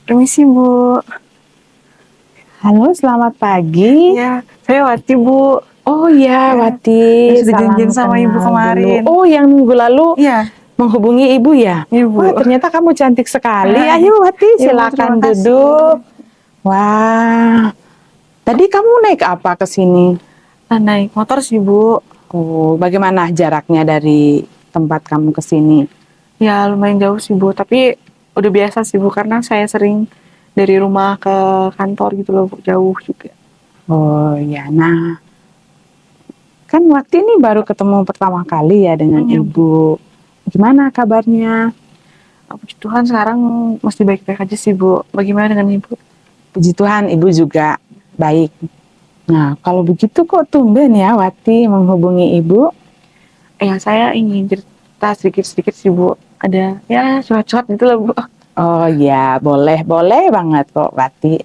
Permisi Bu. Halo, selamat pagi. Ya, saya Wati Bu. Oh iya, Ya, Wati, yang sudah janjian salam sama Ibu kenal dulu. kemarin. Oh, yang minggu lalu Iya, menghubungi Ibu ya? iya Wah, Bu. ternyata kamu cantik sekali. Ah, Ayo, Wati, iya Bu, terima silakan duduk. kasih. Wah, tadi kamu naik apa ke sini? Naik motor sih Bu. Oh, bagaimana jaraknya dari tempat kamu ke sini? Ya lumayan jauh sih Bu, tapi udah biasa sih Bu karena saya sering dari rumah ke kantor gitu loh Bu, jauh juga. Oh ya, nah kan Wati ini baru ketemu pertama kali ya dengan Iya Bu. Ibu. Gimana kabarnya? Puji Tuhan sekarang masih baik-baik aja sih Bu. Bagaimana dengan Ibu? Puji Tuhan, Ibu juga baik. Nah, kalau begitu kok tumben ya Wati menghubungi Ibu? Ya saya ingin cerita sedikit-sedikit sih Bu. Ada ya curhat-curhat gitu loh Bu. Oh ya, boleh banget kok Wati.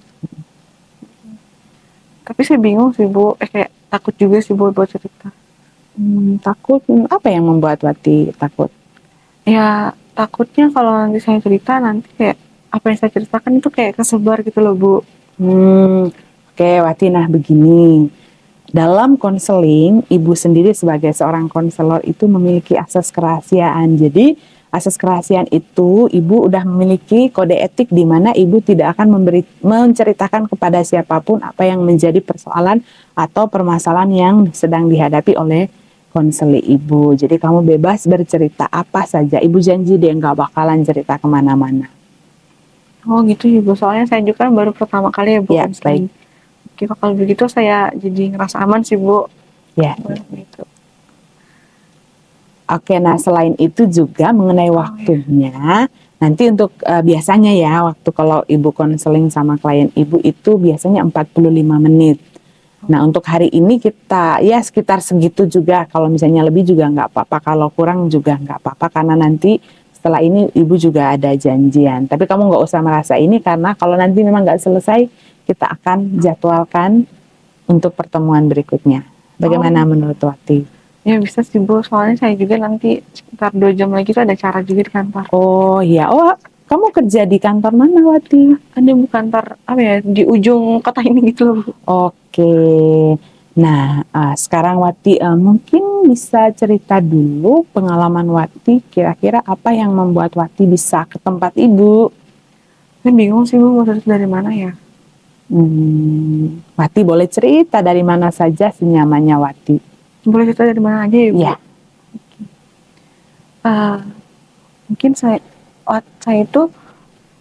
Tapi saya bingung sih Bu, kayak takut juga sih Bu buat cerita. Takut, apa yang membuat Wati takut? Ya takutnya kalau nanti saya cerita nanti kayak apa yang saya ceritakan itu kayak kesebar gitu loh Bu. Oke Wati, nah begini. Dalam konseling, Ibu sendiri sebagai seorang konselor itu memiliki asas kerahasiaan. Jadi, asas kerahasiaan itu Ibu udah memiliki kode etik di mana Ibu tidak akan menceritakan kepada siapapun apa yang menjadi persoalan atau permasalahan yang sedang dihadapi oleh konseli Ibu. Jadi kamu bebas bercerita apa saja. Ibu janji dia nggak bakalan cerita kemana-mana. Oh gitu ya Bu, soalnya saya juga kan baru pertama kali ya Bu Ya, baik. konseling. Oke, kalau begitu saya jadi ngerasa aman sih Bu. Ya. Gitu. Oke, nah selain itu juga mengenai waktunya, nanti untuk biasanya ya, waktu kalau Ibu konseling sama klien Ibu itu biasanya 45 menit. Nah untuk hari ini kita ya sekitar segitu juga, kalau misalnya lebih juga nggak apa-apa, kalau kurang juga nggak apa-apa, karena nanti setelah ini Ibu juga ada janjian. Tapi kamu nggak usah merasa ini, karena kalau nanti memang nggak selesai, kita akan jadwalkan untuk pertemuan berikutnya. Bagaimana menurut Wati? Ya bisa sih Bu, soalnya saya juga nanti sekitar 2 jam lagi tuh ada acara juga di kantor. Oh ya, oh kamu kerja di kantor mana Wati? Ada Bu kantor apa ya di ujung kota ini gitu loh Bu. Oke, nah sekarang Wati mungkin bisa cerita dulu pengalaman Wati, kira-kira apa yang membuat Wati bisa ke tempat Ibu? Saya bingung sih Bu, mau cerita dari mana ya. Wati boleh cerita dari mana saja senyamannya Wati. Boleh cerita dari mana aja ya Bu? Ya. Mungkin saya itu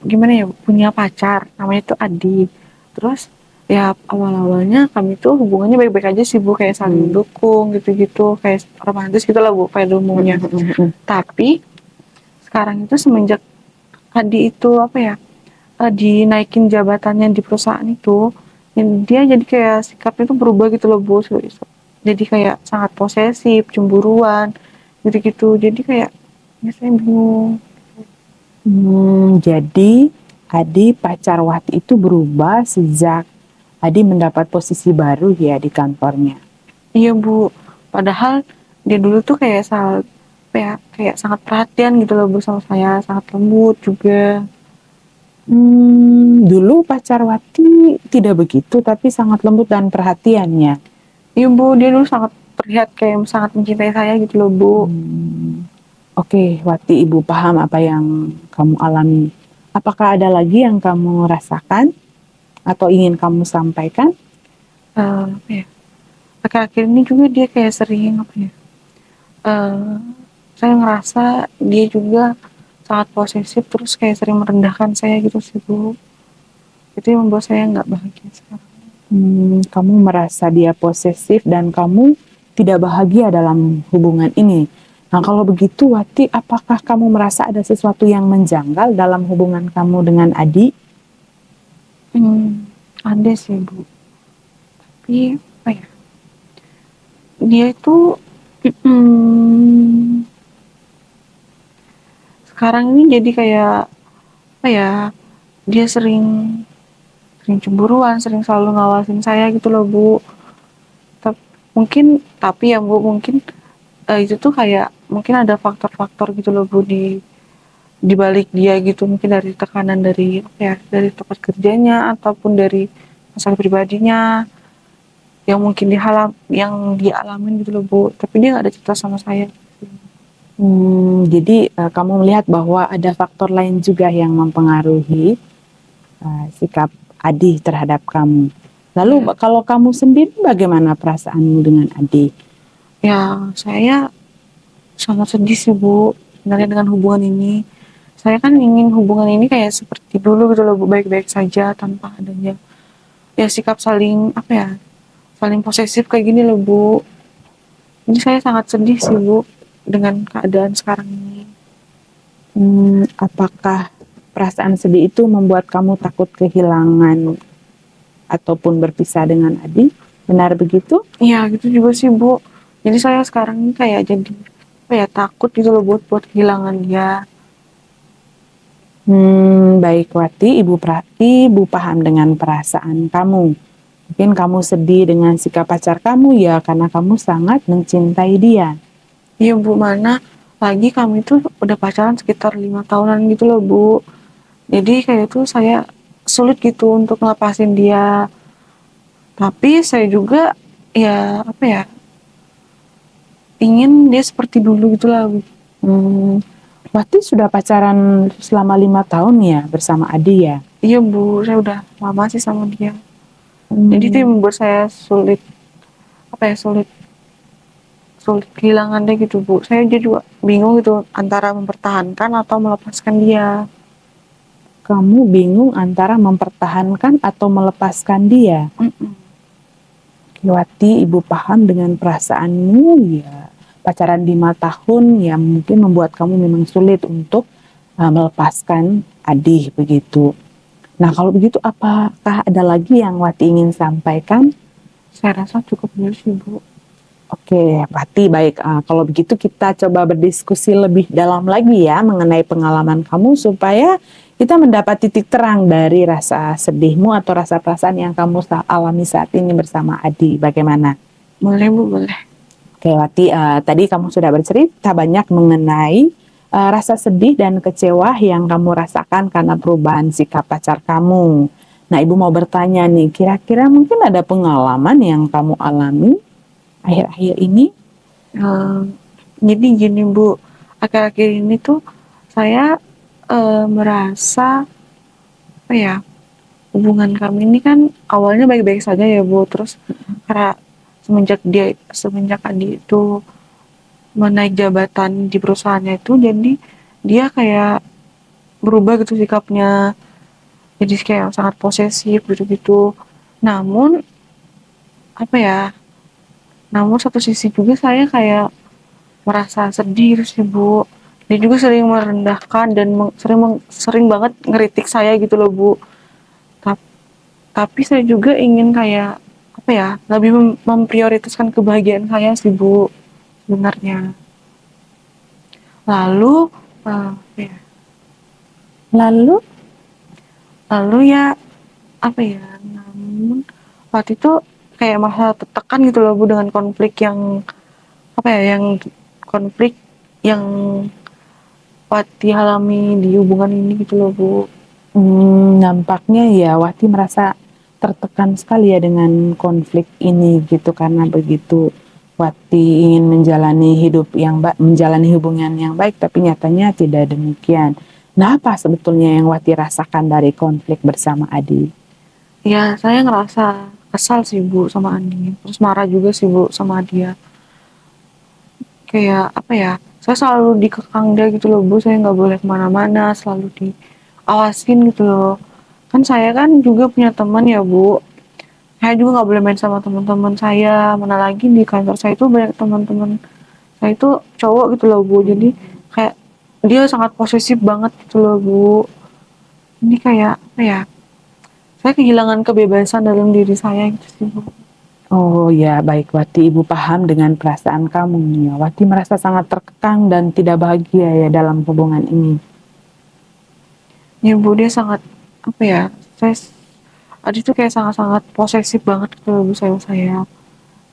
gimana ya, punya pacar namanya tuh Adi. Terus ya awal-awalnya kami tuh hubungannya baik-baik aja sih Bu, kayak saling dukung gitu-gitu, kayak romantis gitu lah Bu pada umumnya. Tapi sekarang itu semenjak Adi itu apa ya, dinaikin jabatannya di perusahaan itu, dia jadi kayak sikapnya tuh berubah gitu loh Bu. Jadi kayak sangat posesif, cemburuan gitu-gitu. Jadi kayak ya saya bingung. Jadi Adi pacar Wati itu berubah sejak Adi mendapat posisi baru ya di kantornya. Iya Bu, padahal dia dulu tuh kayak kayak sangat perhatian gitu loh Bu sama saya, sangat lembut juga. Dulu pacar Wati tidak begitu, tapi sangat lembut dan perhatiannya. Iya Bu, dia dulu sangat terlihat kayak sangat mencintai saya gitu loh Bu. Oke, Wati, Ibu paham apa yang kamu alami. Apakah ada lagi yang kamu rasakan atau ingin kamu sampaikan? Apa ya, akhir-akhir ini juga dia kayak sering apa ya, eh, saya ngerasa dia juga sangat posesif, terus kayak sering merendahkan saya gitu sih Bu. Itu yang membuat saya nggak bahagia sekarang. Kamu merasa dia posesif dan kamu tidak bahagia dalam hubungan ini. Nah, kalau begitu, Wati, apakah kamu merasa ada sesuatu yang menjanggal dalam hubungan kamu dengan Adi? Ada sih Bu, tapi apa ya, dia itu sekarang ini jadi kayak apa ya, dia sering sering cemburuan, sering selalu ngawasin saya gitu loh Bu. Tapi ya Bu, mungkin itu tuh kayak mungkin ada faktor-faktor gitu loh Bu di balik dia gitu, mungkin dari tekanan dari apa ya, dari tempat kerjanya ataupun dari masalah pribadinya yang mungkin yang dia alamin gitu loh Bu, tapi dia nggak ada cerita sama saya. Jadi kamu melihat bahwa ada faktor lain juga yang mempengaruhi sikap Adi terhadap kamu. Lalu Ya, kalau kamu sendiri bagaimana perasaanmu dengan Adi? ya saya sangat sedih sih Bu sebenarnya dengan hubungan ini. Saya kan ingin hubungan ini kayak seperti dulu gitu loh Bu, baik-baik saja tanpa adanya ya sikap saling apa ya, saling posesif kayak gini loh Bu. Ini saya sangat sedih sih Bu dengan keadaan sekarang ini. Apakah perasaan sedih itu membuat kamu takut kehilangan ataupun berpisah dengan Adi? Benar begitu? Iya gitu juga sih Bu. Jadi saya sekarang ini kayak jadi apa ya, takut gitu loh buat kehilangan dia. Baik Wati, Ibu paham dengan perasaan kamu. Mungkin kamu sedih dengan sikap pacar kamu ya karena kamu sangat mencintai dia. Iya Bu, mana lagi kami tuh udah pacaran sekitar 5 tahunan gitu loh Bu. Jadi kayak itu saya sulit gitu untuk ngelepasin dia. Tapi saya juga ya apa ya, ingin dia seperti dulu gitu lah Bu. Hmm, Wati sudah pacaran selama 5 tahun ya bersama Adi ya? Iya Bu, saya udah lama sih sama dia. Jadi itu yang Hmm, membuat saya sulit apa ya, sulit sulit kehilangan dia gitu Bu. Saya juga bingung gitu antara mempertahankan atau melepaskan dia. Kamu bingung antara mempertahankan atau melepaskan dia. Mm-mm. Wati, Ibu paham dengan perasaanmu ya. Pacaran 5 tahun ya mungkin membuat kamu memang sulit untuk melepaskan Adi begitu. Nah kalau begitu apakah ada lagi yang Wati ingin sampaikan? Saya rasa cukup dulu sih Bu. Oke, Wati baik. Kalau begitu kita coba berdiskusi lebih dalam lagi ya mengenai pengalaman kamu supaya kita mendapat titik terang dari rasa sedihmu atau rasa perasaan yang kamu alami saat ini bersama Adi. Bagaimana? Boleh Bu, boleh. Oke, Wati, tadi kamu sudah bercerita banyak mengenai rasa sedih dan kecewa yang kamu rasakan karena perubahan sikap pacar kamu. Nah, Ibu mau bertanya nih, kira-kira mungkin ada pengalaman yang kamu alami akhir-akhir ini? Eh, jadi gini Bu, akhir-akhir ini tuh saya merasa apa ya, hubungan kami ini kan awalnya baik-baik saja ya Bu, terus karena semenjak Adi itu menaik jabatan di perusahaannya itu, jadi dia kayak berubah gitu sikapnya, jadi kayak sangat posesif gitu-gitu. Namun apa ya, namun satu sisi juga saya kayak merasa sedih gitu sih Bu. Dia juga sering merendahkan dan sering banget ngeritik saya gitu loh Bu. Tap- Tapi saya juga ingin kayak apa ya, lebih memprioritaskan kebahagiaan saya sih Bu sebenarnya. Lalu ya, Lalu, lalu ya apa ya, namun waktu itu kayak merasa tertekan gitu loh Bu dengan konflik yang apa ya, yang konflik yang Wati alami di hubungan ini gitu loh Bu. nampaknya ya Wati merasa tertekan sekali ya dengan konflik ini gitu karena begitu Wati ingin menjalani hubungan yang baik tapi nyatanya tidak demikian. Nah, apa sebetulnya yang Wati rasakan dari konflik bersama Adi? Ya saya ngerasa kesal sih Bu sama Andi, terus marah juga sih Bu sama dia. Kayak apa ya, saya selalu dikekang dia gitu loh Bu, saya nggak boleh kemana-mana, selalu diawasin gitu loh. Kan saya kan juga punya teman ya Bu, saya juga nggak boleh main sama teman-teman saya, mana lagi di kantor saya itu banyak teman-teman saya itu cowok gitu loh Bu, jadi kayak dia sangat posesif banget gitu loh Bu. Ini kayak apa ya, saya kehilangan kebebasan dalam diri saya gitu sih Bu. Oh ya, baik Wati, Ibu paham dengan perasaan kamu ya. Wati merasa sangat terkekang dan tidak bahagia ya dalam hubungan ini. Ya Bu, dia sangat apa ya, saya Adi tuh kayak sangat-sangat posesif banget gitu loh Bu saya.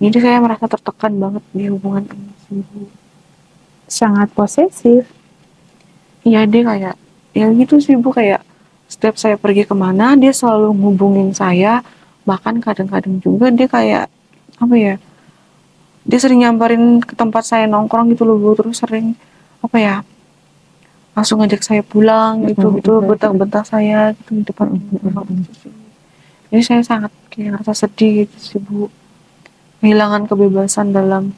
Jadi saya merasa tertekan banget di hubungan ini sih Bu. Sangat posesif. Iya dia kayak ya gitu sih Bu, kayak setiap saya pergi kemana dia selalu ngubungin saya, bahkan kadang-kadang juga dia kayak apa ya, dia sering nyamperin ke tempat saya nongkrong gitu loh Bu, terus sering apa ya, langsung ngajak saya pulang gitu gitu, betah-betah saya gitu di depan rumah gitu sih. Jadi saya sangat kayak ngerasa sedih gitu sih Bu, kehilangan kebebasan dalam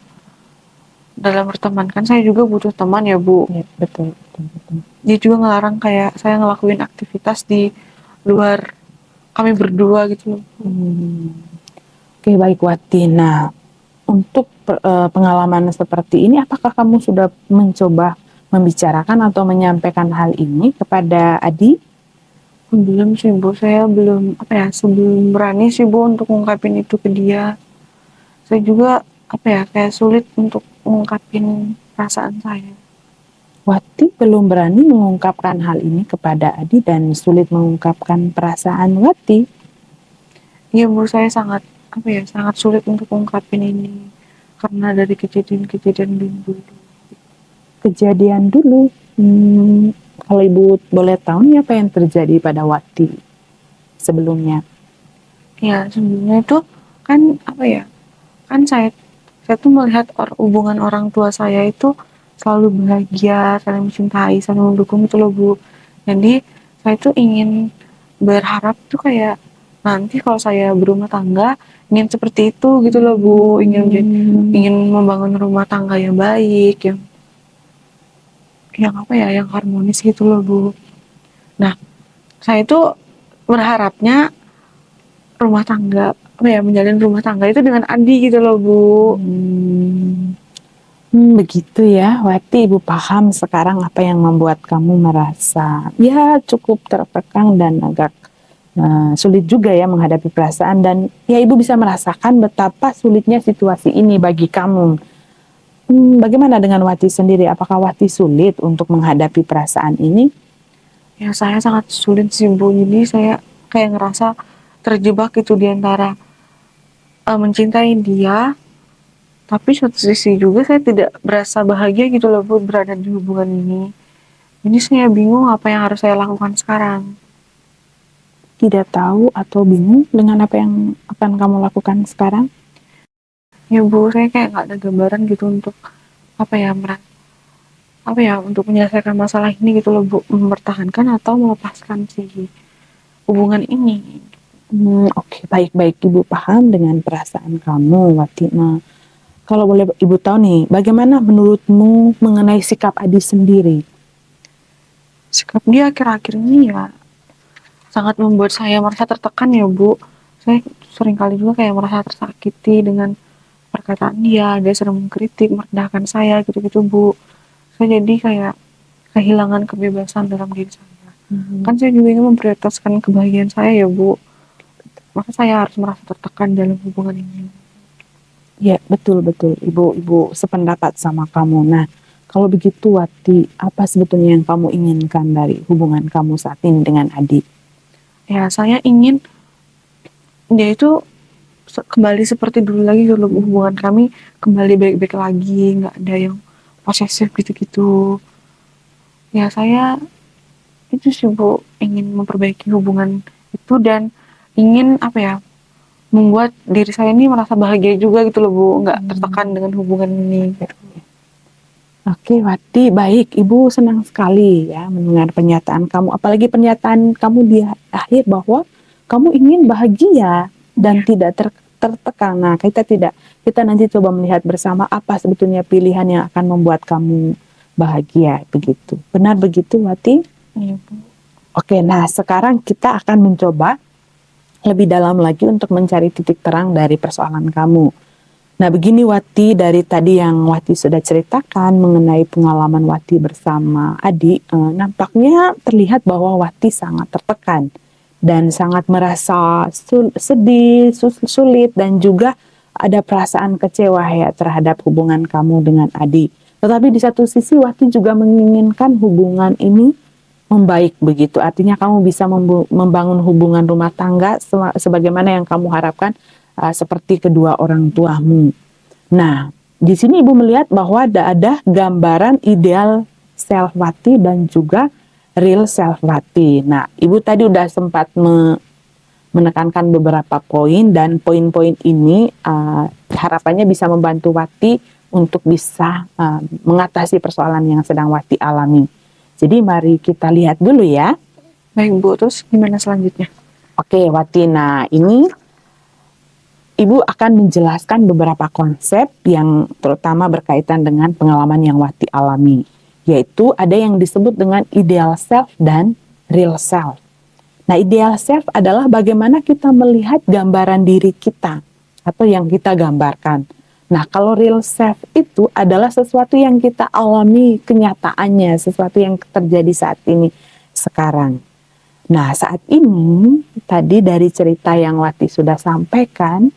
dalam berteman. Kan saya juga butuh teman ya Bu, Ya, betul, betul, betul. dia juga ngelarang kayak saya ngelakuin aktivitas di luar kami berdua gitu loh. Oke, baik Wati. Nah, untuk pengalaman seperti ini, apakah kamu sudah mencoba membicarakan atau menyampaikan hal ini kepada Adi? Belum sih Bu, saya belum apa ya, sebelum berani sih Bu untuk ngungkapin itu ke dia. Saya juga apa ya, kayak sulit untuk ngungkapin perasaan saya. Wati belum berani mengungkapkan hal ini kepada Adi dan sulit mengungkapkan perasaan Wati. Iya Bu, saya sangat apa ya, sangat sulit untuk ngungkapin ini karena dari kejadian-kejadian dulu. Kejadian dulu, kalau Ibu boleh tahu nih apa yang terjadi pada Wati sebelumnya? Ya sebelumnya itu kan apa ya, kan saya tuh melihat hubungan orang tua saya itu selalu bahagia, saling mencintai, saling mendukung itu loh Bu. Jadi saya tuh ingin berharap tuh kayak nanti kalau saya berumah tangga ingin seperti itu gitu loh Bu, ingin membangun rumah tangga yang baik, yang apa ya, yang harmonis gitu loh Bu. Nah saya itu berharapnya rumah tangga apa ya, menjalin rumah tangga itu dengan Adi gitu loh Bu. Begitu ya, Wati. Ibu paham sekarang apa yang membuat kamu merasa ya cukup terkekang dan agak sulit juga ya menghadapi perasaan, dan ya Ibu bisa merasakan betapa sulitnya situasi ini bagi kamu. Bagaimana dengan Wati sendiri? Apakah Wati sulit untuk menghadapi perasaan ini? Ya saya sangat sulit sih Bu, jadi saya kayak ngerasa terjebak gitu di antara mencintai dia, tapi suatu sisi juga saya tidak berasa bahagia gitu loh Bu berada di hubungan ini. Jadi saya bingung apa yang harus saya lakukan sekarang. Tidak tahu atau bingung dengan apa yang akan kamu lakukan sekarang? Ya Bu, saya kayak nggak ada gambaran gitu untuk apa ya, apa ya, untuk menyelesaikan masalah ini gitu loh Bu, mempertahankan atau melepaskan si hubungan ini. Oke, baik-baik. Ibu paham dengan perasaan kamu, Wati. Nah, kalau boleh Ibu tahu nih, bagaimana menurutmu mengenai sikap Adi sendiri? Sikap dia akhir-akhir ini ya sangat membuat saya merasa tertekan ya Bu. Saya sering kali juga kayak merasa tersakiti dengan perkataan dia sering mengkritik, merendahkan saya gitu-gitu Bu. Saya jadi kayak kehilangan kebebasan dalam diri saya. Kan saya juga ingin memprioritaskan kebahagiaan saya ya Bu. Maka saya harus merasa tertekan dalam hubungan ini. Ya, betul-betul. Ibu sependapat sama kamu. Nah, kalau begitu Wati, apa sebetulnya yang kamu inginkan dari hubungan kamu saat ini dengan Adi? Ya saya ingin dia itu kembali seperti dulu lagi gitu loh, hubungan kami kembali baik-baik lagi, nggak ada yang posesif gitu-gitu. Ya saya itu sih Bu, ingin memperbaiki hubungan itu dan ingin apa ya, membuat diri saya ini merasa bahagia juga gitu loh Bu, nggak tertekan dengan hubungan ini gitu. Oke, Wati, baik. Ibu senang sekali ya mendengar pernyataan kamu. Apalagi pernyataan kamu di akhir bahwa kamu ingin bahagia dan tidak tertekan. Nah, kita nanti coba melihat bersama apa sebetulnya pilihan yang akan membuat kamu bahagia begitu. Benar begitu, Wati? Iya Bu. Oke, nah sekarang kita akan mencoba lebih dalam lagi untuk mencari titik terang dari persoalan kamu. Nah, begini Wati, dari tadi yang Wati sudah ceritakan mengenai pengalaman Wati bersama Adi, nampaknya terlihat bahwa Wati sangat tertekan dan sangat merasa sedih, sulit, dan juga ada perasaan kecewa ya terhadap hubungan kamu dengan Adi. Tetapi di satu sisi Wati juga menginginkan hubungan ini membaik begitu. Artinya kamu bisa membangun hubungan rumah tangga sebagaimana yang kamu harapkan, seperti kedua orang tuamu. Nah, di sini Ibu melihat bahwa ada gambaran ideal self Wati dan juga real self Wati. Nah, Ibu tadi udah sempat menekankan beberapa poin, dan poin-poin ini harapannya bisa membantu Wati untuk bisa mengatasi persoalan yang sedang Wati alami. Jadi mari kita lihat dulu ya. Baik Bu, terus gimana selanjutnya? Oke Wati, nah ini Ibu akan menjelaskan beberapa konsep yang terutama berkaitan dengan pengalaman yang Wati alami, yaitu ada yang disebut dengan ideal self dan real self. Nah, ideal self adalah bagaimana kita melihat gambaran diri kita atau yang kita gambarkan. Nah, kalau real self itu adalah sesuatu yang kita alami kenyataannya, sesuatu yang terjadi saat ini, sekarang. Nah, saat ini, tadi dari cerita yang Wati sudah sampaikan,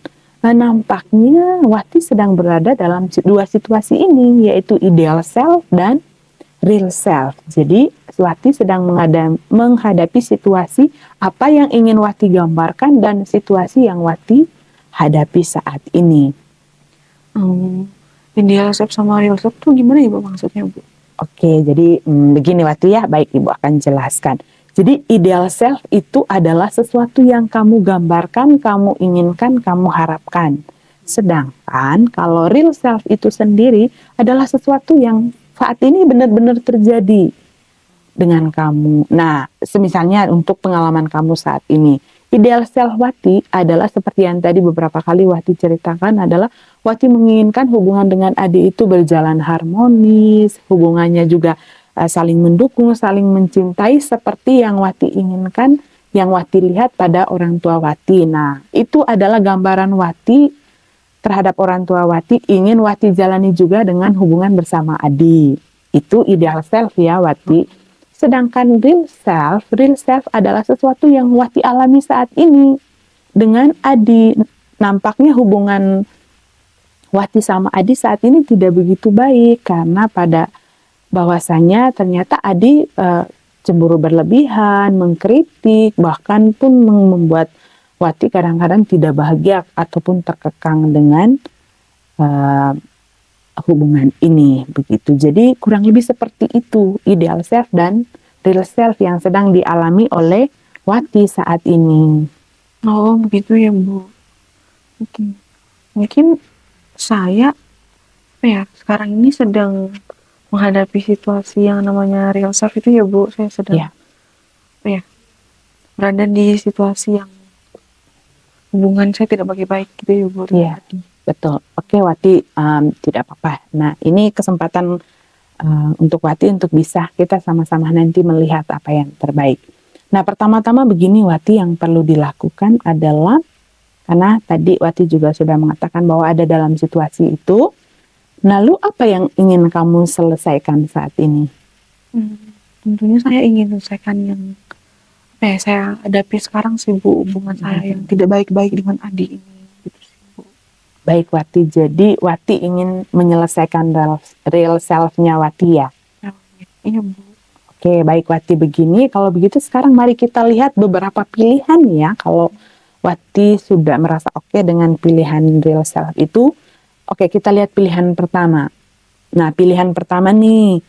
nampaknya Wati sedang berada dalam dua situasi ini, yaitu ideal self dan real self. Jadi, Wati sedang menghadapi situasi apa yang ingin Wati gambarkan dan situasi yang Wati hadapi saat ini. Ideal self sama real self tuh gimana ya Bu maksudnya Bu? Oke, jadi begini Wati ya, baik Ibu akan jelaskan. Jadi ideal self itu adalah sesuatu yang kamu gambarkan, kamu inginkan, kamu harapkan. Sedangkan kalau real self itu sendiri adalah sesuatu yang saat ini benar-benar terjadi dengan kamu. Nah, semisalnya untuk pengalaman kamu saat ini, ideal self Wati adalah seperti yang tadi beberapa kali Wati ceritakan, adalah Wati menginginkan hubungan dengan adik itu berjalan harmonis, hubungannya juga saling mendukung, saling mencintai seperti yang Wati inginkan, yang Wati lihat pada orang tua Wati. Nah, itu adalah gambaran Wati terhadap orang tua Wati, ingin Wati jalani juga dengan hubungan bersama Adi. Itu ideal self ya Wati. Sedangkan real self adalah sesuatu yang Wati alami saat ini dengan Adi. Nampaknya hubungan Wati sama Adi saat ini tidak begitu baik karena pada bahwasanya ternyata Adi cemburu berlebihan, mengkritik, bahkan pun membuat Wati kadang-kadang tidak bahagia ataupun terkekang dengan hubungan ini, begitu. Jadi kurang lebih seperti itu ideal self dan real self yang sedang dialami oleh Wati saat ini. Oh begitu ya Bu. Mungkin saya sekarang ini sedang menghadapi situasi yang namanya real self itu ya Bu. Saya sedang berada di situasi yang hubungan saya tidak baik-baik gitu ya Bu. Iya, betul. Oke Wati, tidak apa-apa. Nah, ini kesempatan untuk Wati untuk bisa kita sama-sama nanti melihat apa yang terbaik. Nah, pertama-tama begini Wati, yang perlu dilakukan adalah, karena tadi Wati juga sudah mengatakan bahwa ada dalam situasi itu, lalu apa yang ingin kamu selesaikan saat ini? Tentunya saya ingin selesaikan yang saya hadapi sekarang sih Bu, hubungan saya yang tidak baik-baik dengan adik ini gitu sih Bu. Baik Wati, jadi Wati ingin menyelesaikan real self-nya Wati ya? Iya Bu. Oke, baik Wati, begini. Kalau begitu sekarang mari kita lihat beberapa pilihan ya. Kalau Wati sudah merasa oke dengan pilihan real self itu, oke kita lihat pilihan pertama. Nah, pilihan pertama nih,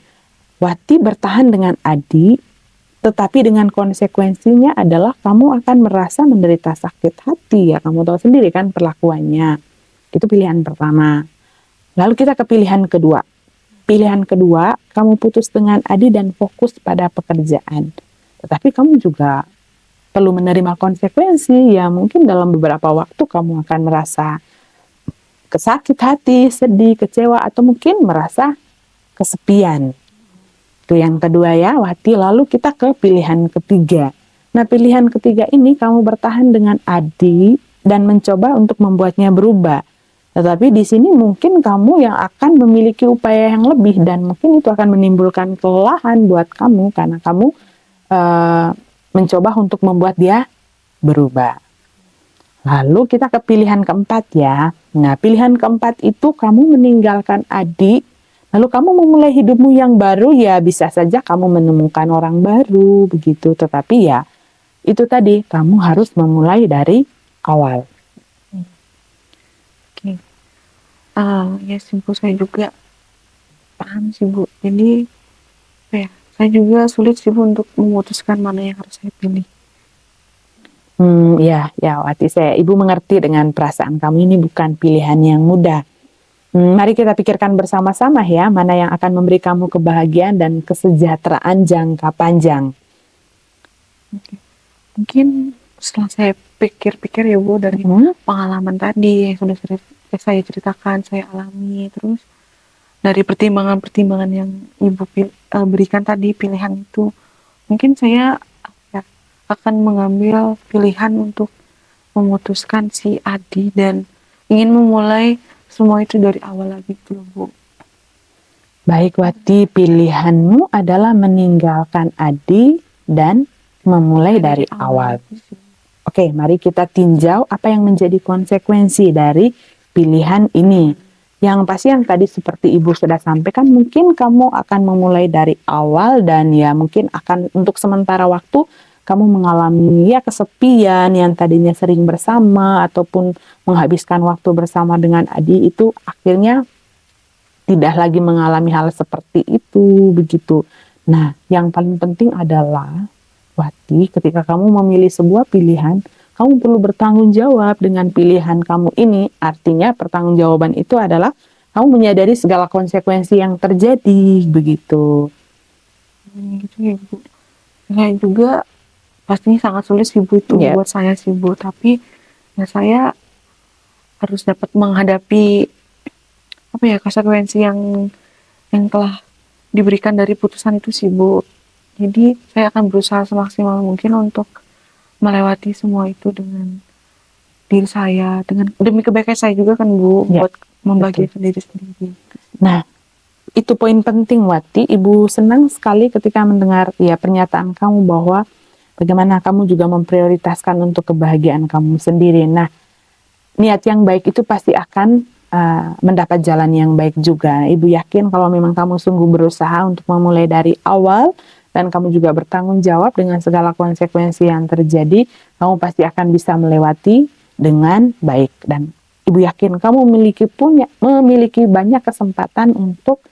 Wati bertahan dengan Adi, tetapi dengan konsekuensinya adalah kamu akan merasa menderita sakit hati ya. Kamu tahu sendiri kan perlakuannya. Itu pilihan pertama. Lalu kita ke pilihan kedua. Pilihan kedua, kamu putus dengan Adi dan fokus pada pekerjaan. Tetapi kamu juga perlu menerima konsekuensi ya, mungkin dalam beberapa waktu kamu akan merasa kesakit hati, sedih, kecewa, atau mungkin merasa kesepian. Itu yang kedua ya Wati. Lalu kita ke pilihan ketiga. Nah, pilihan ketiga ini kamu bertahan dengan Adi dan mencoba untuk membuatnya berubah. Tetapi di sini mungkin kamu yang akan memiliki upaya yang lebih, dan mungkin itu akan menimbulkan kelelahan buat kamu karena kamu mencoba untuk membuat dia berubah. Lalu kita ke pilihan keempat ya. Nah, pilihan keempat itu kamu meninggalkan Adi, lalu kamu memulai hidupmu yang baru ya, bisa saja kamu menemukan orang baru begitu. Tetapi ya itu tadi, kamu harus memulai dari awal. Ya sih Bu, saya juga paham sih Bu. Jadi apa ya, saya juga sulit sih Bu untuk memutuskan mana yang harus saya pilih. Ya, ya, Wati, Ibu mengerti dengan perasaan kamu ini bukan pilihan yang mudah. Mari kita pikirkan bersama-sama ya, mana yang akan memberi kamu kebahagiaan dan kesejahteraan jangka panjang. Oke. Mungkin setelah saya pikir-pikir ya Bu, dari pengalaman tadi yang sudah saya ceritakan, saya alami, terus dari pertimbangan-pertimbangan yang Ibu berikan tadi, pilihan itu, mungkin saya ya, akan mengambil pilihan untuk memutuskan si Adi dan ingin memulai semua itu dari awal lagi gitu loh, Bu. Baik Wati, pilihanmu adalah meninggalkan Adi dan memulai dari awal. lagi sih. Oke, mari kita tinjau apa yang menjadi konsekuensi dari pilihan ini. Yang pasti yang tadi seperti Ibu sudah sampaikan, mungkin kamu akan memulai dari awal dan ya mungkin akan untuk sementara waktu kamu mengalami ya kesepian yang tadinya sering bersama ataupun menghabiskan waktu bersama dengan Adi itu akhirnya tidak lagi mengalami hal seperti itu begitu. Nah, yang paling penting adalah Wati, ketika kamu memilih sebuah pilihan, kamu perlu bertanggung jawab dengan pilihan kamu ini. Artinya pertanggungjawaban itu adalah kamu menyadari segala konsekuensi yang terjadi, begitu. Gitu ya Bu. Saya juga pastinya sangat sulit sih Bu itu buat saya sih Bu. Tapi ya saya harus dapat menghadapi apa ya konsekuensi yang telah diberikan dari putusan itu sih Bu. Jadi saya akan berusaha semaksimal mungkin untuk melewati semua itu dengan diri saya, dengan demi kebaikan saya juga kan Bu, buat membahagiakan diri sendiri. Nah, itu poin penting Wati. Ibu senang sekali ketika mendengar ya pernyataan kamu bahwa bagaimana kamu juga memprioritaskan untuk kebahagiaan kamu sendiri. Nah, niat yang baik itu pasti akan mendapat jalan yang baik juga. Ibu yakin kalau memang kamu sungguh berusaha untuk memulai dari awal dan kamu juga bertanggung jawab dengan segala konsekuensi yang terjadi, kamu pasti akan bisa melewati dengan baik. Dan Ibu yakin kamu memiliki banyak kesempatan untuk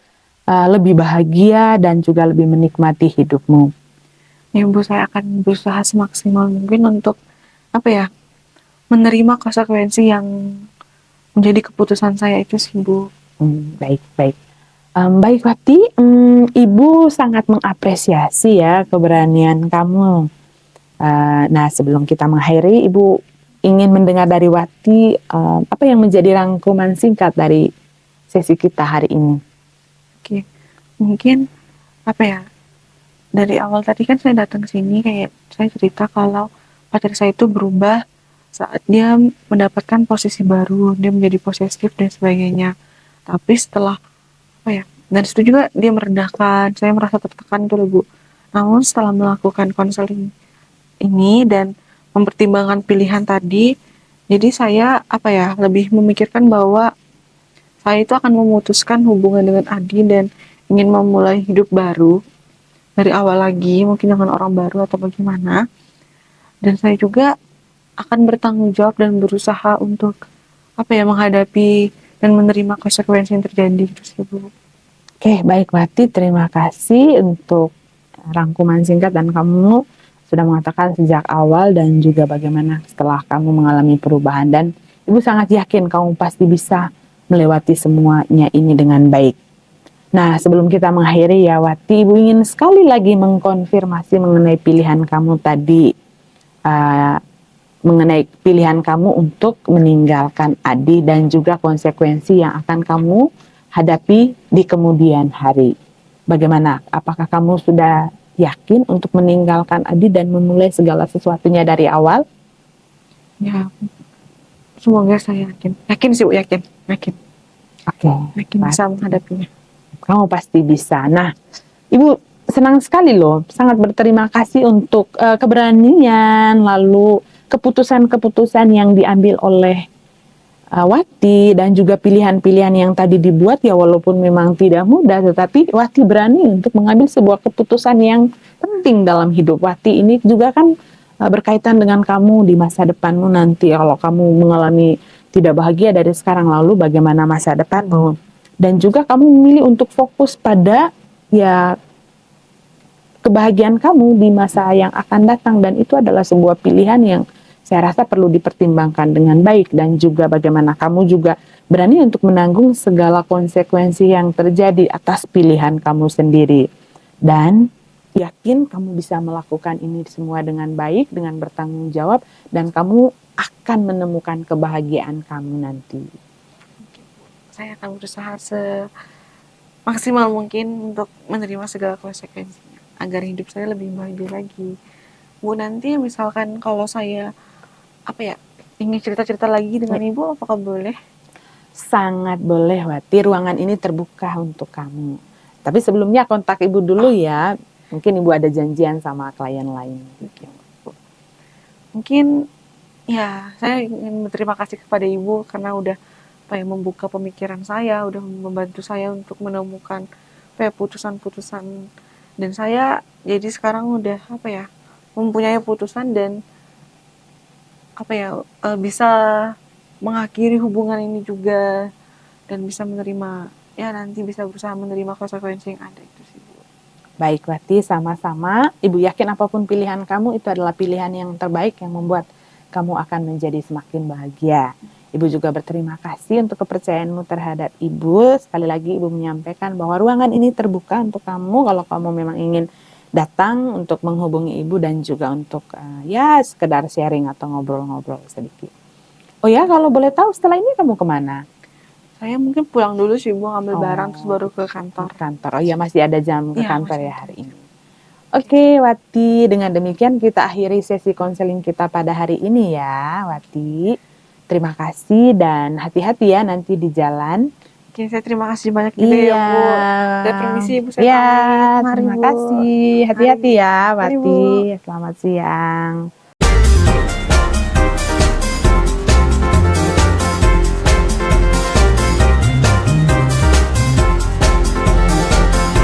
lebih bahagia dan juga lebih menikmati hidupmu. Ya Bu, saya akan berusaha semaksimal mungkin untuk apa ya, menerima konsekuensi yang menjadi keputusan saya itu sih Bu. Baik. Baik Wati, Ibu sangat mengapresiasi ya keberanian kamu. Nah sebelum kita mengakhiri, Ibu ingin mendengar dari Wati apa yang menjadi rangkuman singkat dari sesi kita hari ini. Oke, mungkin apa ya, dari awal tadi kan saya datang ke sini kayak saya cerita kalau pacar saya itu berubah saat dia mendapatkan posisi baru, dia menjadi posesif dan sebagainya. Tapi setelah apa ya, dan itu juga dia merendahkan, saya merasa tertekan tuh Bu. Namun setelah melakukan konseling ini dan mempertimbangkan pilihan tadi, jadi saya apa ya, lebih memikirkan bahwa saya itu akan memutuskan hubungan dengan Adi dan ingin memulai hidup baru dari awal lagi, mungkin dengan orang baru atau bagaimana. Dan saya juga akan bertanggung jawab dan berusaha untuk apa ya, menghadapi dan menerima konsekuensi yang terjadi gitu sih Bu. Oke, baik Wati, terima kasih untuk rangkuman singkat dan kamu sudah mengatakan sejak awal dan juga bagaimana setelah kamu mengalami perubahan dan Ibu sangat yakin kamu pasti bisa melewati semuanya ini dengan baik. Nah, sebelum kita mengakhiri ya Wati, Ibu ingin sekali lagi mengkonfirmasi mengenai pilihan kamu tadi. Mengenai pilihan kamu untuk meninggalkan Adi dan juga konsekuensi yang akan kamu hadapi di kemudian hari. Bagaimana? Apakah kamu sudah yakin untuk meninggalkan Adi dan memulai segala sesuatunya dari awal? Ya, semoga saya yakin sih Bu, yakin. Oke, yakin bisa menghadapinya. Kamu pasti bisa. Nah, Ibu senang sekali loh, sangat berterima kasih untuk keberanian, lalu keputusan-keputusan yang diambil oleh Wati dan juga pilihan-pilihan yang tadi dibuat ya walaupun memang tidak mudah, tetapi Wati berani untuk mengambil sebuah keputusan yang penting dalam hidup. Wati ini juga kan berkaitan dengan kamu di masa depanmu nanti. Kalau kamu mengalami tidak bahagia dari sekarang, lalu bagaimana masa depanmu? Dan juga kamu memilih untuk fokus pada ya kebahagiaan kamu di masa yang akan datang, dan itu adalah sebuah pilihan yang saya rasa perlu dipertimbangkan dengan baik, dan juga bagaimana kamu juga berani untuk menanggung segala konsekuensi yang terjadi atas pilihan kamu sendiri. Dan yakin kamu bisa melakukan ini semua dengan baik, dengan bertanggung jawab, dan kamu akan menemukan kebahagiaan kamu nanti. Saya akan berusaha semaksimal mungkin untuk menerima segala konsekuensinya agar hidup saya lebih bahagia lagi. Bu, nanti misalkan kalau saya ingin cerita-cerita lagi dengan Ibu, apakah boleh? Sangat boleh, Wati. Ruangan ini terbuka untuk kamu. Tapi sebelumnya kontak Ibu dulu ya. Mungkin Ibu ada janjian sama klien lain. Mungkin ya saya ingin berterima kasih kepada Ibu karena udah membuka pemikiran saya, udah membantu saya untuk menemukan putusan-putusan, dan saya jadi sekarang udah mempunyai putusan dan bisa mengakhiri hubungan ini juga, dan bisa menerima, ya nanti bisa berusaha menerima konsekuensi yang ada itu sih, Bu. Baik, Wati, sama-sama. Ibu yakin apapun pilihan kamu itu adalah pilihan yang terbaik yang membuat kamu akan menjadi semakin bahagia. Ibu juga berterima kasih untuk kepercayaanmu terhadap Ibu. Sekali lagi Ibu menyampaikan bahwa ruangan ini terbuka untuk kamu kalau kamu memang ingin datang untuk menghubungi Ibu, dan juga untuk ya sekedar sharing atau ngobrol-ngobrol sedikit. Oh ya, kalau boleh tahu setelah ini kamu kemana? Saya mungkin pulang dulu sih, Bu, ngambil barang terus baru ke kantor. Oh iya, masih ada jam ke Iya, kantor masih ya ada. hari ini. Oke, Wati, dengan demikian kita akhiri sesi konseling kita pada hari ini ya, Wati. Terima kasih dan hati-hati ya nanti di jalan. Oke, saya terima kasih banyak juga ya, Bu. Saya permisi, Bu, saya Iya, pamit. Mari, terima Bu. kasih. Hati-hati Mari. ya, Mari, Wati. Bu. Selamat siang.